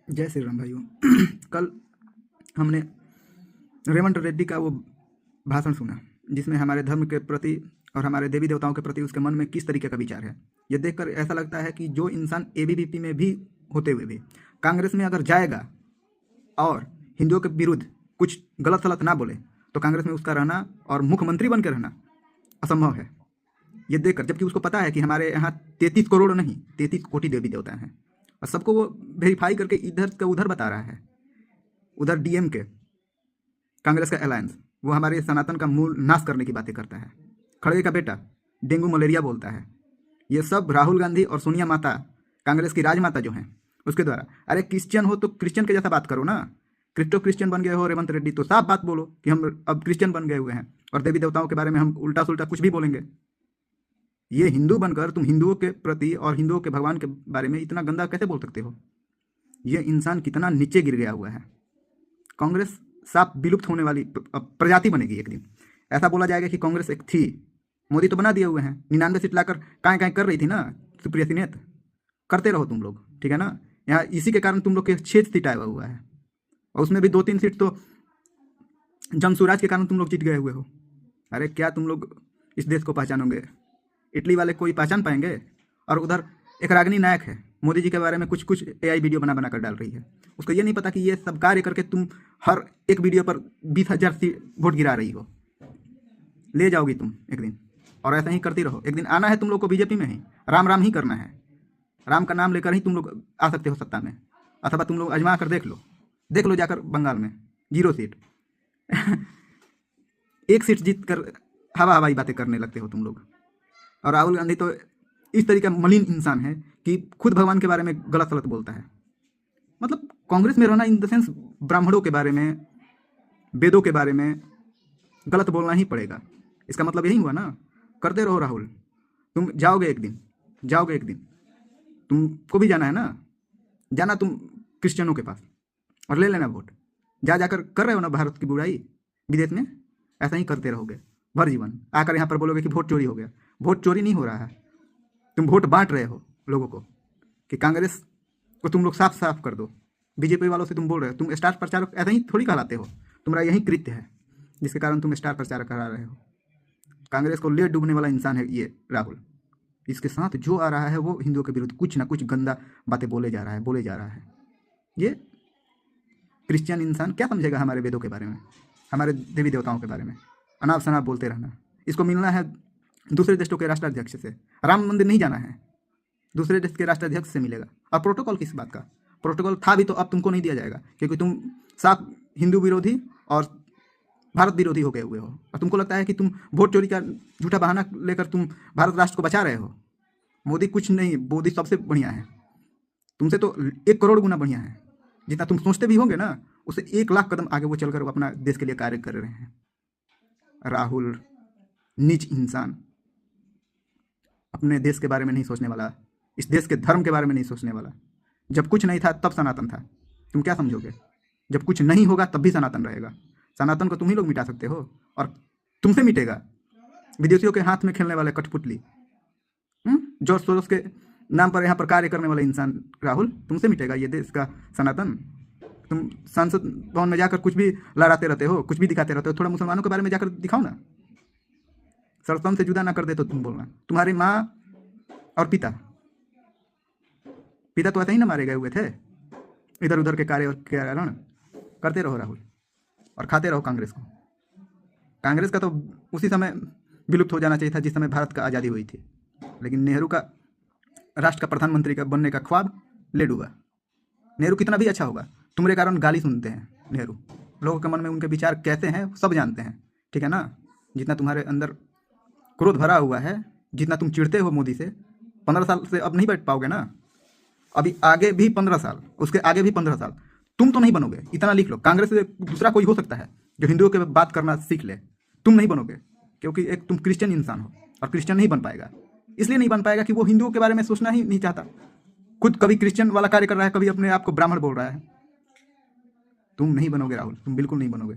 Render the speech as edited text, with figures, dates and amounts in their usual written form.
जय श्री राम भाइयों। कल हमने रेवंत रेड्डी का वो भाषण सुना जिसमें हमारे धर्म के प्रति और हमारे देवी देवताओं के प्रति उसके मन में किस तरीके का विचार है। ये देखकर ऐसा लगता है कि जो इंसान एबीवीपी में भी होते हुए भी कांग्रेस में अगर जाएगा और हिंदुओं के विरुद्ध कुछ गलत सलत ना बोले तो कांग्रेस में उसका रहना और मुख्यमंत्री बनकर रहना असंभव है। ये देखकर, जबकि उसको पता है कि हमारे यहाँ 33 करोड़ नहीं 33 कोटि देवी देवता हैं और सबको वो वेरीफाई करके इधर का उधर बता रहा है। उधर डीएम के कांग्रेस का अलायंस वो हमारे सनातन का मूल नाश करने की बातें करता है। खड़गे का बेटा डेंगू मलेरिया बोलता है। ये सब राहुल गांधी और सोनिया माता, कांग्रेस की राजमाता जो हैं उसके द्वारा। अरे क्रिश्चियन हो तो क्रिश्चियन के जैसा बात करो ना। क्रिश्चियन बन गए हो रेवंत रेड्डी तो साफ बात बोलो कि हम अब क्रिश्चियन बन गए हुए हैं और देवी देवताओं के बारे में हम उल्टा सुल्टा कुछ भी बोलेंगे। ये हिंदू बनकर तुम हिंदुओं के प्रति और हिंदुओं के भगवान के बारे में इतना गंदा कैसे बोल सकते हो? ये इंसान कितना नीचे गिर गया हुआ है। कांग्रेस साफ विलुप्त होने वाली प्रजाति बनेगी एक दिन। ऐसा बोला जाएगा कि कांग्रेस एक थी, मोदी तो बना दिए हुए हैं। 99 सीट लाकर काएं काएं कर रही थी ना सुप्रिया सिनेत। करते रहो तुम लोग, ठीक है ना। यहाँ इसी के कारण तुम लोग के 6 सीट आया हुआ है और उसमें भी 2-3 सीट तो जमसूराज के कारण तुम लोग जीत गए हुए हो। अरे क्या तुम लोग इस देश को पहचानोगे? इटली वाले कोई पहचान पाएंगे? और उधर एक रागिनी नायक है, मोदी जी के बारे में कुछ एआई वीडियो बना कर डाल रही है। उसको ये नहीं पता कि ये सब कार्य करके तुम हर एक वीडियो पर 20,000 वोट गिरा रही हो। ले जाओगी तुम एक दिन, और ऐसा ही करती रहो। एक दिन आना है तुम लोग को बीजेपी में ही, राम राम ही करना है। राम का नाम लेकर ही तुम लोग आ सकते हो सत्ता में, अथवा तुम लोग आजमा कर देख लो जाकर बंगाल में 0 सीट 1 सीट जीत कर हवाई बातें करने लगते हो तुम लोग। और राहुल गांधी तो इस तरीके का मलिन इंसान है कि खुद भगवान के बारे में गलत सलत बोलता है। मतलब कांग्रेस में रहना इन द सेंस ब्राह्मणों के बारे में, वेदों के बारे में गलत बोलना ही पड़ेगा। इसका मतलब यही हुआ ना। करते रहो राहुल, तुम जाओगे एक दिन तुमको भी जाना है ना। जाना तुम क्रिश्चियनों के पास और ले लेना वोट। जाकर कर रहे हो ना भारत की बुराई विदेश में। ऐसा ही करते रहोगे भर जीवन। आकर यहाँ पर बोलोगे कि वोट चोरी हो गया। वोट चोरी नहीं हो रहा है, तुम वोट बांट रहे हो लोगों को कि कांग्रेस को तुम लोग साफ साफ कर दो। बीजेपी वालों से तुम बोल रहे हो, तुम स्टार प्रचारक ऐसा ही थोड़ी कहलाते हो। तुम्हारा यही कृत्य है जिसके कारण तुम स्टार प्रचारक करा रहे हो। कांग्रेस को ले डूबने वाला इंसान है ये राहुल। इसके साथ जो आ रहा है वो हिंदुओं के विरुद्ध कुछ ना कुछ गंदा बातें बोले जा रहा है। ये क्रिश्चियन इंसान क्या समझेगा हमारे वेदों के बारे में, हमारे देवी देवताओं के बारे में? अनाप शनाप बोलते रहना। इसको मिलना है दूसरे देशों के राष्ट्राध्यक्ष से। राम मंदिर नहीं जाना है, दूसरे देश के राष्ट्राध्यक्ष से मिलेगा। और प्रोटोकॉल किस बात का? प्रोटोकॉल था भी तो अब तुमको नहीं दिया जाएगा क्योंकि तुम साफ हिंदू विरोधी और भारत विरोधी हो गए हुए हो। और तुमको लगता है कि तुम वोट चोरी का झूठा बहाना लेकर तुम भारत राष्ट्र को बचा रहे हो। मोदी कुछ नहीं, मोदी सबसे बढ़िया है। तुमसे तो 1 करोड़ गुना बढ़िया है। जितना तुम सोचते भी होंगे ना उससे 1 लाख कदम आगे वो चलकर वो अपना देश के लिए कार्य कर रहे हैं। राहुल नीच इंसान, अपने देश के बारे में नहीं सोचने वाला, इस देश के धर्म के बारे में नहीं सोचने वाला। जब कुछ नहीं था तब सनातन था। तुम क्या समझोगे? जब कुछ नहीं होगा तब भी सनातन रहेगा। सनातन को तुम ही लोग मिटा सकते हो और तुमसे मिटेगा विदेशियों के हाथ में खेलने वाले कठपुतली, जॉर्ज सोरोस के नाम पर यहाँ पर कार्य करने वाला इंसान राहुल। तुमसे मिटेगा ये देश का सनातन? तुम संसद भवन में जाकर कुछ भी लड़ाते रहते हो, कुछ भी दिखाते रहते हो। थोड़ा मुसलमानों के बारे में जाकर दिखाओ ना। सरसम से जुदा ना कर दे तो तुम बोलना। तुम्हारी माँ और पिता तो ऐसे ही ना मारे गए हुए थे इधर उधर के कार्य और कारण। करते रहो राहुल और खाते रहो कांग्रेस को। कांग्रेस का तो उसी समय विलुप्त हो जाना चाहिए था जिस समय भारत का आज़ादी हुई थी। लेकिन नेहरू का राष्ट्र का प्रधानमंत्री का बनने का ख्वाब ले डूबा। नेहरू कितना भी अच्छा होगा, तुम्हारे कारण गाली सुनते हैं नेहरू। लोगों के मन में उनके विचार कैसे हैं सब जानते हैं, ठीक है ना। जितना तुम्हारे अंदर क्रोध भरा हुआ है, जितना तुम चिढ़ते हो मोदी से, 15 साल से अब नहीं बैठ पाओगे ना। अभी आगे भी 15 साल, उसके आगे भी 15 साल तुम तो नहीं बनोगे। इतना लिख लो, कांग्रेस से दूसरा कोई हो सकता है जो हिंदुओं के बात करना सीख ले। तुम नहीं बनोगे क्योंकि एक तुम क्रिश्चियन इंसान हो और क्रिश्चियन नहीं बन पाएगा। इसलिए नहीं बन पाएगा कि वो हिंदुओं के बारे में सोचना ही नहीं चाहता। खुद कभी क्रिश्चियन वाला कार्य कर रहा है, कभी अपने आप को ब्राह्मण बोल रहा है। तुम नहीं बनोगे राहुल, तुम बिल्कुल नहीं बनोगे।